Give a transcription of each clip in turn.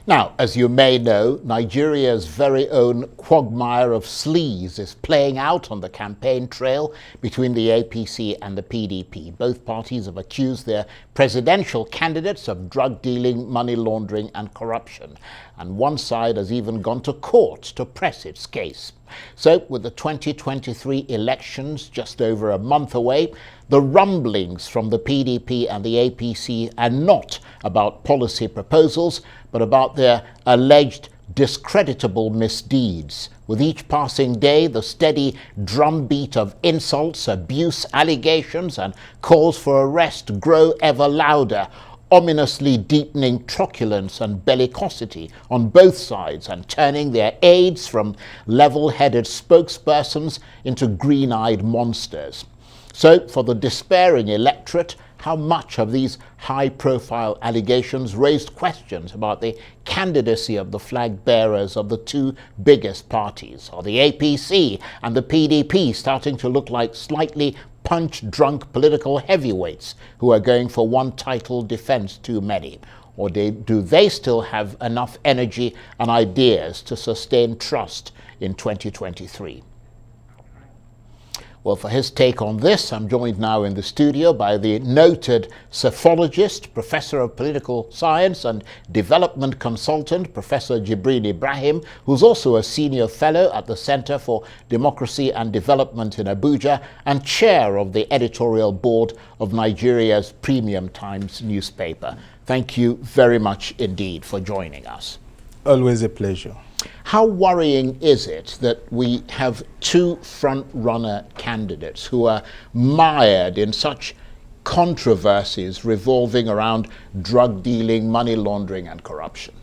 Now, as you may know, Nigeria's very own quagmire of sleaze is playing out on the campaign trail between the APC and the PDP. Both parties have accused their presidential candidates of drug dealing, money laundering and corruption. And one side has even gone to court to press its case. So, with the 2023 elections just over a month away, the rumblings from the PDP and the APC are not about policy proposals, but about their alleged discreditable misdeeds. With each passing day, the steady drumbeat of insults, abuse, allegations, and calls for arrest grow ever louder, ominously deepening truculence and bellicosity on both sides and turning their aides from level-headed spokespersons into green-eyed monsters. So, for the despairing electorate, how much of these high-profile allegations raised questions about the candidacy of the flag bearers of the two biggest parties? Are the APC and the PDP starting to look like slightly punch-drunk political heavyweights who are going for one title defense too many? Or do they still have enough energy and ideas to sustain trust in 2023? Well, for his take on this, I'm joined now in the studio by the noted psephologist, Professor of Political Science and Development Consultant, Professor Ibrahim, who's also a Senior Fellow at the Center for Democracy and Development in Abuja and Chair of the Editorial Board of Nigeria's Premium Times newspaper. Thank you very much indeed for joining us. Always a pleasure. How worrying is it that we have two front-runner candidates who are mired in such controversies revolving around drug dealing, money laundering and corruption?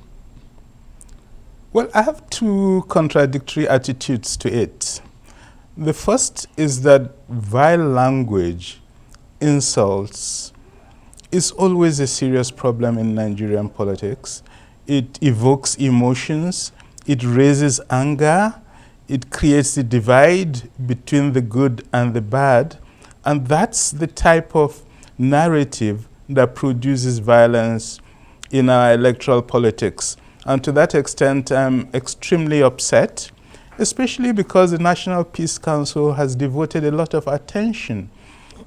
Well, I have two contradictory attitudes to it. The first is that vile language, insults, is always a serious problem in Nigerian politics. It evokes emotions. It raises anger, it creates a divide between the good and the bad, and that's the type of narrative that produces violence in our electoral politics. And to that extent, I'm extremely upset, especially because the National Peace Council has devoted a lot of attention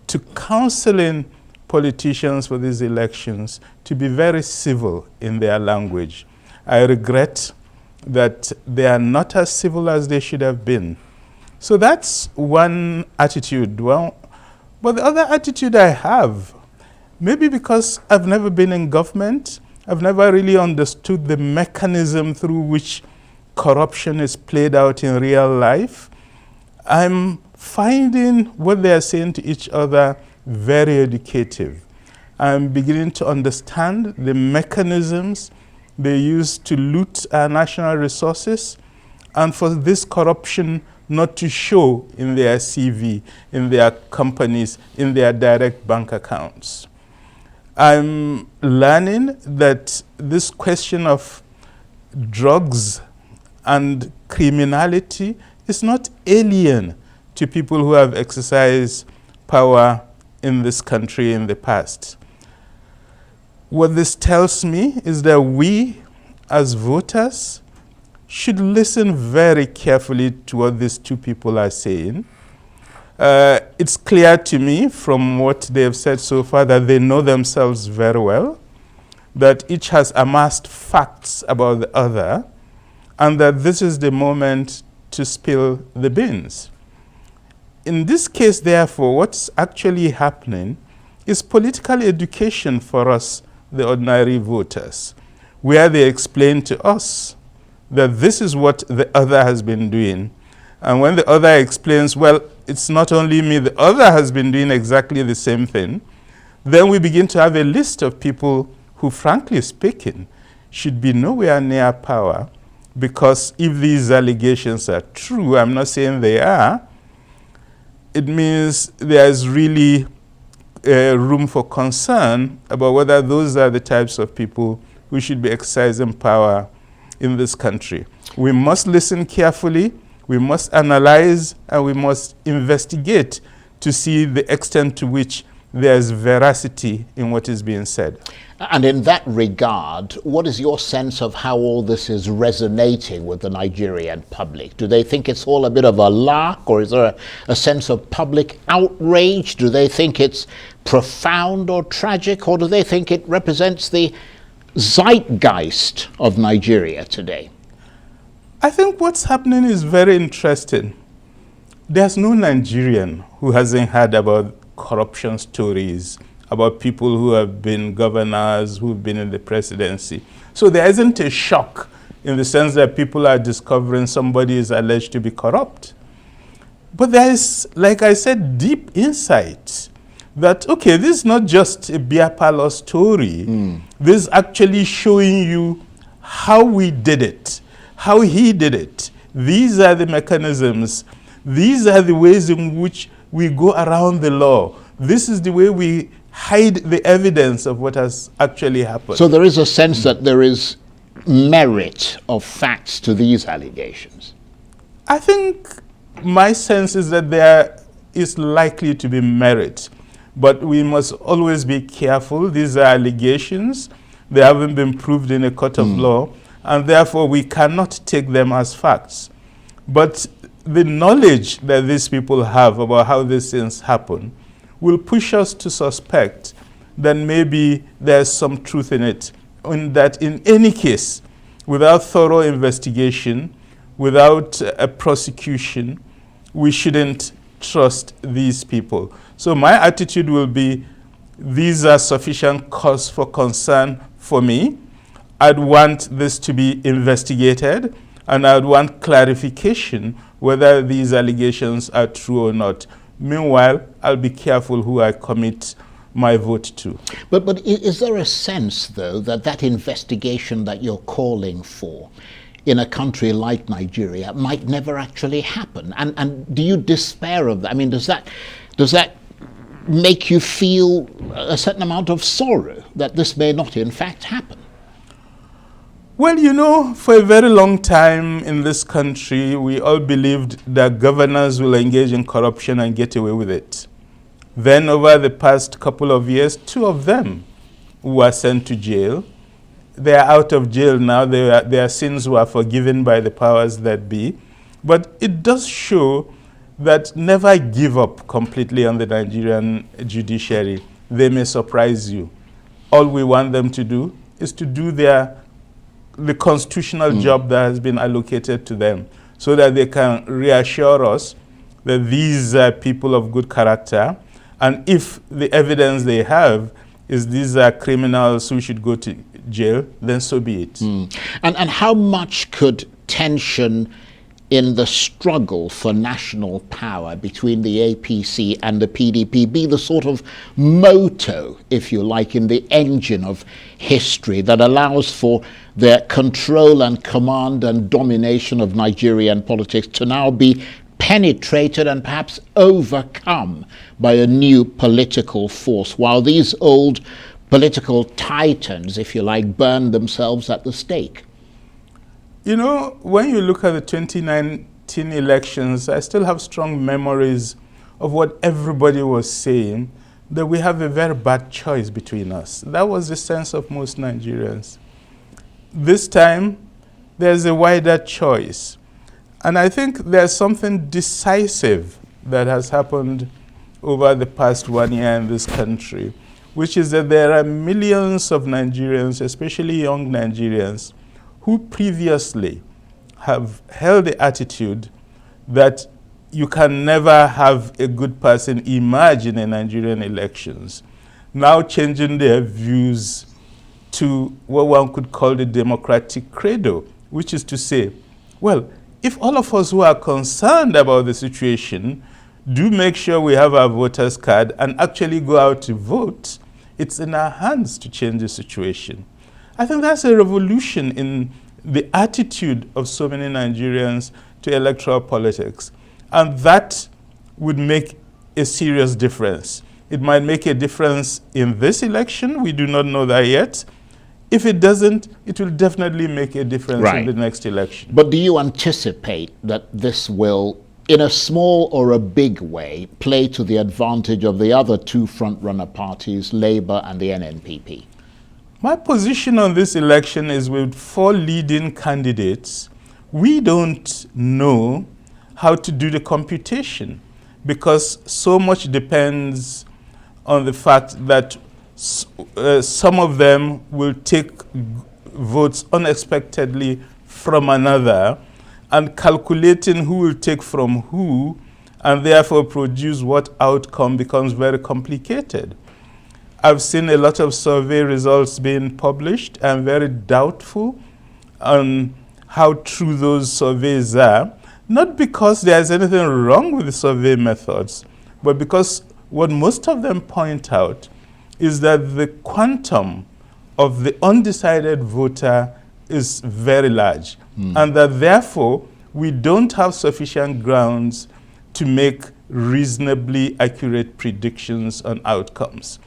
to counseling politicians for these elections to be very civil in their language. I regret that they are not as civil as they should have been. So that's one attitude. Well, but the other attitude I have, maybe because I've never been in government, I've never really understood the mechanism through which corruption is played out in real life, I'm finding what they are saying to each other very educative. I'm beginning to understand the mechanisms they use to loot our national resources, and for this corruption not to show in their CV, in their companies, in their direct bank accounts. I'm learning that this question of drugs and criminality is not alien to people who have exercised power in this country in the past. What this tells me is that we, as voters, should listen very carefully to what these two people are saying. It's clear to me from what they have said so far that they know themselves very well, that each has amassed facts about the other, and that this is the moment to spill the beans. In this case, therefore, what's actually happening is political education for us, the ordinary voters, where they explain to us that this is what the other has been doing. And when the other explains, well, it's not only me, the other has been doing exactly the same thing, then we begin to have a list of people who, frankly speaking, should be nowhere near power, because if these allegations are true, I'm not saying they are, it means there is really room for concern about whether those are the types of people who should be exercising power in this country. We must listen carefully, we must analyze, and we must investigate to see the extent to which there's veracity in what is being said. And in that regard, what is your sense of how all this is resonating with the Nigerian public? Do they think it's all a bit of a lark, or is there a sense of public outrage? Do they think it's profound or tragic, or do they think it represents the zeitgeist of Nigeria today? I think what's happening is very interesting. There's no Nigerian who hasn't heard about corruption stories, about people who have been governors, who've been in the presidency. So there isn't a shock in the sense that people are discovering somebody is alleged to be corrupt. But there is, like I said, deep insight that, okay, this is not just a beer parlor story. This is actually showing you how we did it, how he did it. These are the mechanisms. These are the ways in which we go around the law. This is the way we hide the evidence of what has actually happened. So there is a sense that there is merit of facts to these allegations. I think my sense is that there is likely to be merit, but we must always be careful. These are allegations. They haven't been proved in a court of law, and therefore we cannot take them as facts. But the knowledge that these people have about how these things happen will push us to suspect that maybe there's some truth in it, in that in any case, without thorough investigation, without a prosecution, we shouldn't trust these people. So my attitude will be, these are sufficient cause for concern for me. I'd want this to be investigated, and I'd want clarification whether these allegations are true or not. Meanwhile, I'll be careful who I commit my vote to. But is there a sense, though, that that investigation that you're calling for in a country like Nigeria might never actually happen? And do you despair of that? I mean, does that make you feel a certain amount of sorrow that this may not in fact happen? Well, you know, for a very long time in this country, we all believed that governors will engage in corruption and get away with it. Then over the past couple of years, 2 of them were sent to jail. They are out of jail now. Their sins were forgiven by the powers that be. But it does show that never give up completely on the Nigerian judiciary. They may surprise you. All we want them to do is to do the constitutional job that has been allocated to them, so that they can reassure us that these are people of good character, and if the evidence they have is these are criminals who should go to jail, then so be it. And how much could tension in the struggle for national power between the APC and the PDP be the sort of motor, if you like, in the engine of history that allows for their control and command and domination of Nigerian politics to now be penetrated and perhaps overcome by a new political force, while these old political titans, if you like, burn themselves at the stake? You know, when you look at the 2019 elections, I still have strong memories of what everybody was saying, that we have a very bad choice between us. That was the sense of most Nigerians. This time, there's a wider choice. And I think there's something decisive that has happened over the past 1 year in this country, which is that there are millions of Nigerians, especially young Nigerians, who previously have held the attitude that you can never have a good person emerge in the Nigerian elections, now changing their views to what one could call the democratic credo, which is to say, well, if all of us who are concerned about the situation do make sure we have our voter's card and actually go out to vote, it's in our hands to change the situation. I think that's a revolution in the attitude of so many Nigerians to electoral politics. And that would make a serious difference. It might make a difference in this election. We do not know that yet. If it doesn't, it will definitely make a difference in the next election. But do you anticipate that this will in a small or a big way, play to the advantage of the other two front-runner parties, Labour and the NNPP? My position on this election is with 4 leading candidates, we don't know how to do the computation because so much depends on the fact that some of them will take votes unexpectedly from another, and calculating who will take from who and therefore produce what outcome becomes very complicated. I've seen a lot of survey results being published. I'm very doubtful on how true those surveys are, not because there's anything wrong with the survey methods, but because what most of them point out is that the quantum of the undecided voter is very large, and that therefore we don't have sufficient grounds to make reasonably accurate predictions on outcomes.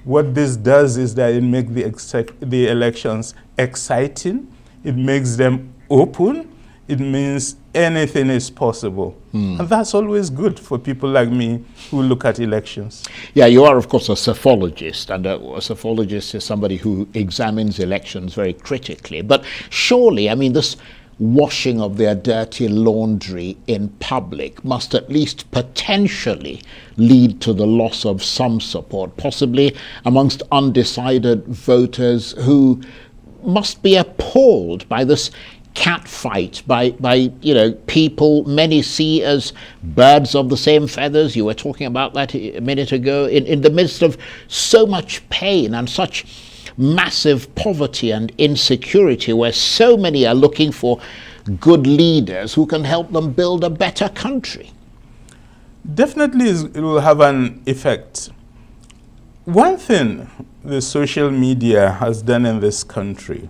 What this does is that it makes the elections exciting, it makes them open, it means anything is possible. And that's always good for people like me who look at elections. Yeah, you are, of course, a psephologist, and a psephologist is somebody who examines elections very critically. But surely, I mean, this washing of their dirty laundry in public must at least potentially lead to the loss of some support, possibly amongst undecided voters who must be appalled by this catfight, by people many see as birds of the same feathers. You were talking about that a minute ago. In the midst of so much pain and such massive poverty and insecurity, where so many are looking for good leaders who can help them build a better country. Definitely it will have an effect. One thing the social media has done in this country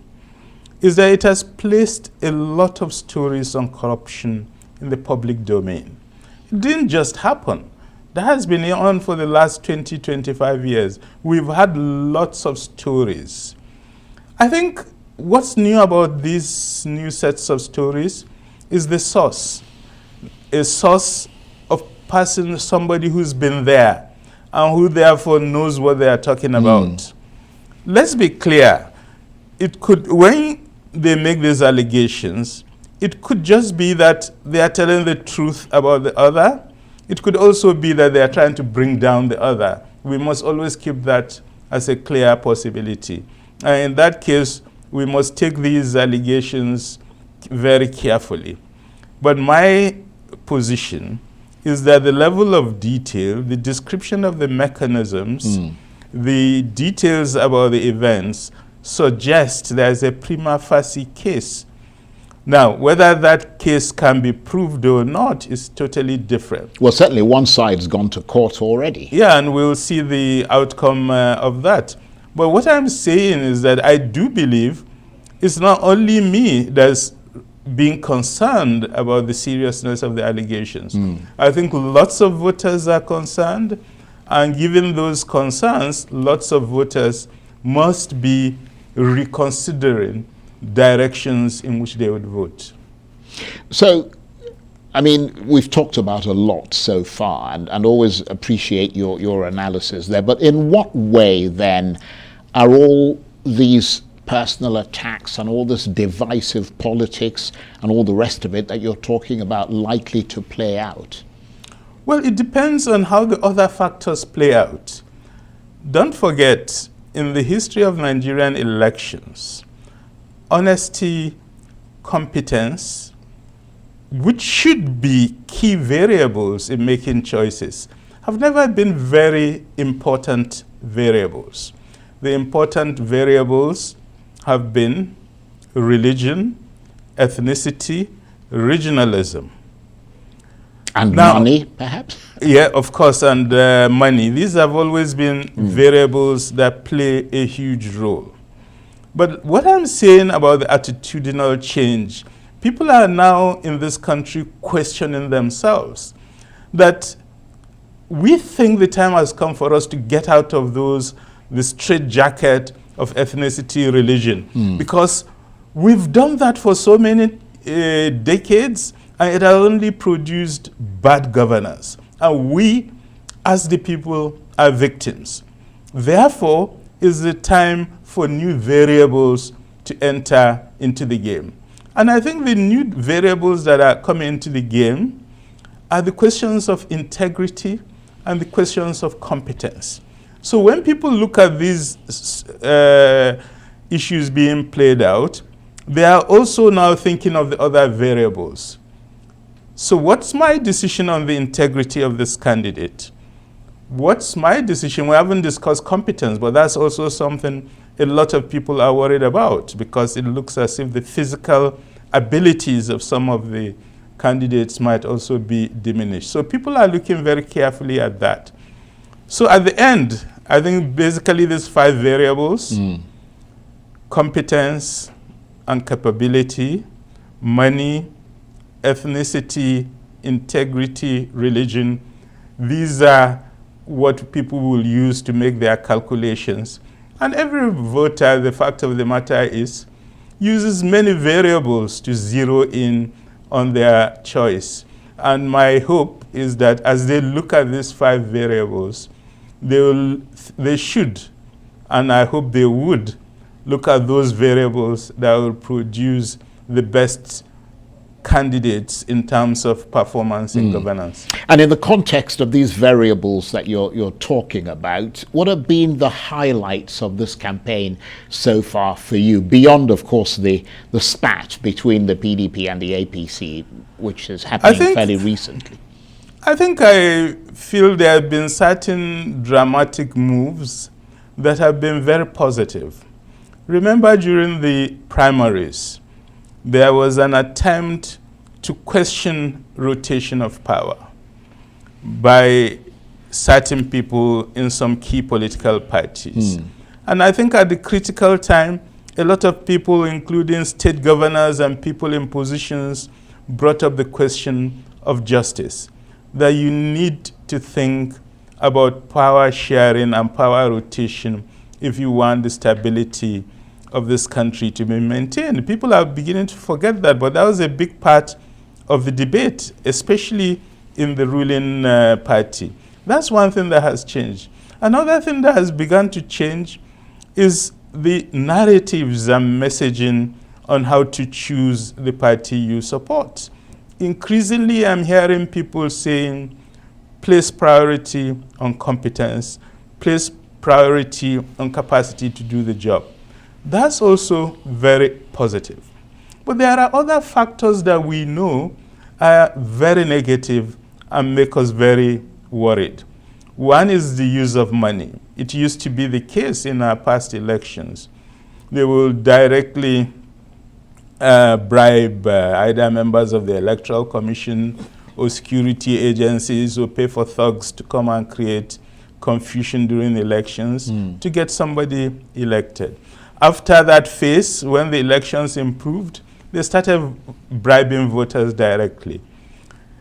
is that it has placed a lot of stories on corruption in the public domain. It didn't just happen. That has been on for the last 20, 25 years. We've had lots of stories. I think what's new about these new sets of stories is the source. A source of somebody who's been there and who therefore knows what they are talking about. Let's be clear. It could, when they make these allegations, it could just be that they are telling the truth about the other. It could also be that they are trying to bring down the other. We must always keep that as a clear possibility. And in that case, we must take these allegations very carefully. But my position is that the level of detail, the description of the mechanisms, the details about the events suggest there's a prima facie case. Now, whether that case can be proved or not is totally different. Well, certainly one side's gone to court already. Yeah, and we'll see the outcome of that. But what I'm saying is that I do believe it's not only me that's being concerned about the seriousness of the allegations. I think lots of voters are concerned, and given those concerns, lots of voters must be reconsidering directions in which they would vote. So, I mean, we've talked about a lot so far, and always appreciate your analysis there, but in what way then are all these personal attacks and all this divisive politics and all the rest of it that you're talking about likely to play out? Well, it depends on how the other factors play out. Don't forget, in the history of Nigerian elections, honesty, competence, which should be key variables in making choices, have never been very important variables. The important variables have been religion, ethnicity, regionalism. And now, money, perhaps? Yeah, of course, and money. These have always been variables that play a huge role. But what I'm saying about the attitudinal change, people are now in this country questioning themselves. That we think the time has come for us to get out of the straitjacket of ethnicity, religion, because we've done that for so many decades, and it has only produced bad governance. And we, as the people, are victims. Therefore, is the time for new variables to enter into the game. And I think the new variables that are coming into the game are the questions of integrity and the questions of competence. So when people look at these issues being played out, they are also now thinking of the other variables. So what's my decision on the integrity of this candidate? What's my decision? We haven't discussed competence, but that's also something a lot of people are worried about, because it looks as if the physical abilities of some of the candidates might also be diminished. So people are looking very carefully at that. So at the end, I think basically there's 5 variables: competence and capability, money, ethnicity, integrity, religion. These are what people will use to make their calculations. And every voter, the fact of the matter is, uses many variables to zero in on their choice. And my hope is that as they look at these 5 variables, they should, and I hope they would, look at those variables that will produce the best candidates in terms of performance in governance. And in the context of these variables that you're talking about, what have been the highlights of this campaign so far for you, beyond, of course, the spat between the PDP and the APC, which is happening fairly recently? I feel there have been certain dramatic moves that have been very positive. Remember, during the primaries, there was an attempt to question rotation of power by certain people in some key political parties. And I think at the critical time, a lot of people, including state governors and people in positions, brought up the question of justice, that you need to think about power sharing and power rotation if you want the stability of this country to be maintained. People are beginning to forget that, but that was a big part of the debate, especially in the ruling party. That's one thing that has changed. Another thing that has begun to change is the narratives and messaging on how to choose the party you support. Increasingly, I'm hearing people saying, place priority on competence, place priority on capacity to do the job. That's also very positive. But there are other factors that we know are very negative and make us very worried. One is the use of money. It used to be the case in our past elections. They will directly bribe either members of the Electoral Commission or security agencies, or pay for thugs to come and create confusion during elections to get somebody elected. After that phase, when the elections improved, they started bribing voters directly.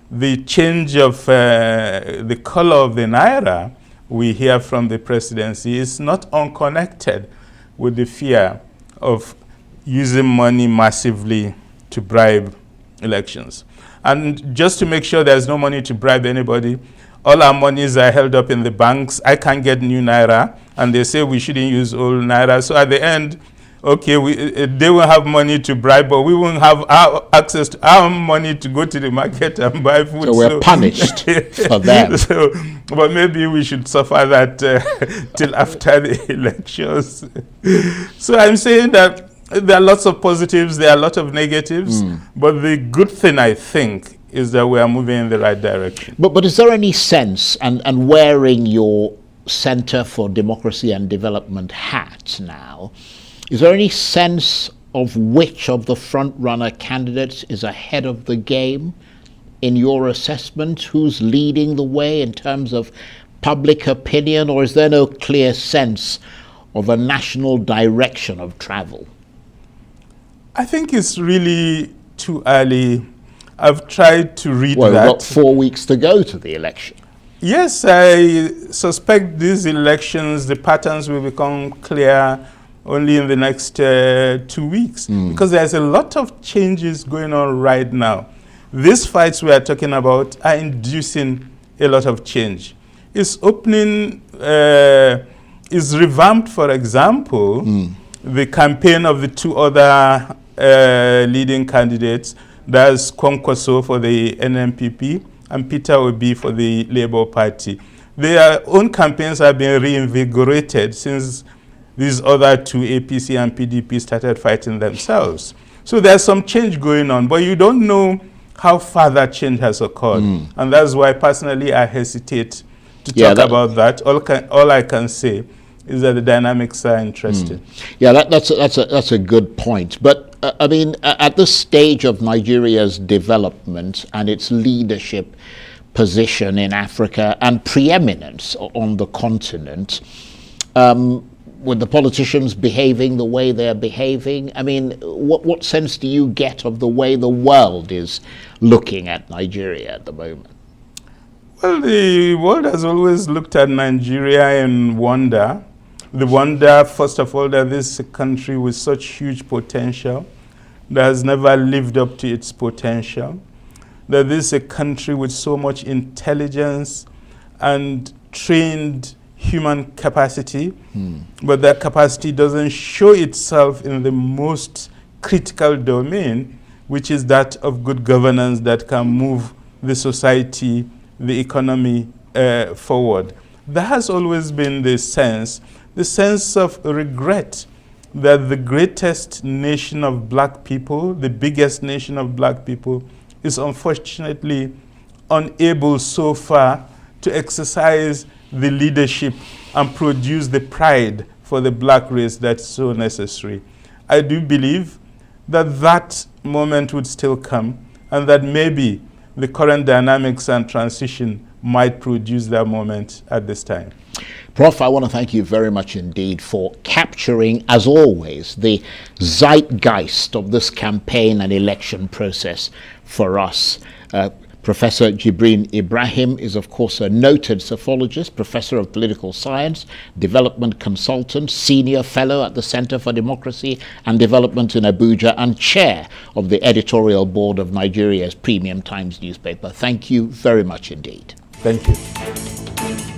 The change of the color of the naira we hear from the presidency is not unconnected with the fear of using money massively to bribe elections. And just to make sure there's no money to bribe anybody, all our monies are held up in the banks. I can't get new naira, and they say we shouldn't use old naira. So at the end, okay, they will have money to bribe, but we won't have access to our money to go to the market and buy food. So we're punished for that. But maybe we should suffer that till after the elections. So I'm saying that there are lots of positives, there are a lot of negatives, but the good thing, I think, is that we are moving in the right direction. But is there any sense, and wearing your Center for Democracy and Development hat now, is there any sense of which of the front-runner candidates is ahead of the game in your assessment? Who's leading the way in terms of public opinion, or is there no clear sense of a national direction of travel? I think it's really too early. I've tried to read that. Well, we've got 4 weeks to go to the election. Yes, I suspect these elections, the patterns will become clear only in the next 2 weeks, because there's a lot of changes going on right now. These fights we are talking about are inducing a lot of change. It's opening, is revamped, for example, the campaign of the two other leading candidates, that's Kwankwaso for the NMPP and Peter Obi for the Labour Party. Their own campaigns have been reinvigorated since these other two, APC and PDP, started fighting themselves. So there's some change going on, but you don't know how far that change has occurred. And that's why personally I hesitate to talk about that. All I can say is that the dynamics are interesting. Yeah, that's a good point. But I mean, at this stage of Nigeria's development and its leadership position in Africa and preeminence on the continent, with the politicians behaving the way they're behaving, I mean, what sense do you get of the way the world is looking at Nigeria at the moment? Well, the world has always looked at Nigeria in wonder. The wonder, first of all, that this is a country with such huge potential that has never lived up to its potential, that this is a country with so much intelligence and trained human capacity, but that capacity doesn't show itself in the most critical domain, which is that of good governance that can move the society, the economy forward. That has always been the sense of regret that the greatest nation of black people, the biggest nation of black people, is unfortunately unable so far to exercise the leadership and produce the pride for the black race that's so necessary. I do believe that that moment would still come, and that maybe the current dynamics and transition might produce that moment at this time. Prof, I want to thank you very much indeed for capturing, as always, the zeitgeist of this campaign and election process for us. Professor Ibrahim is, of course, a noted psephologist, professor of political science, development consultant, senior fellow at the Center for Democracy and Development in Abuja, and chair of the editorial board of Nigeria's Premium Times newspaper. Thank you very much indeed. Thank you.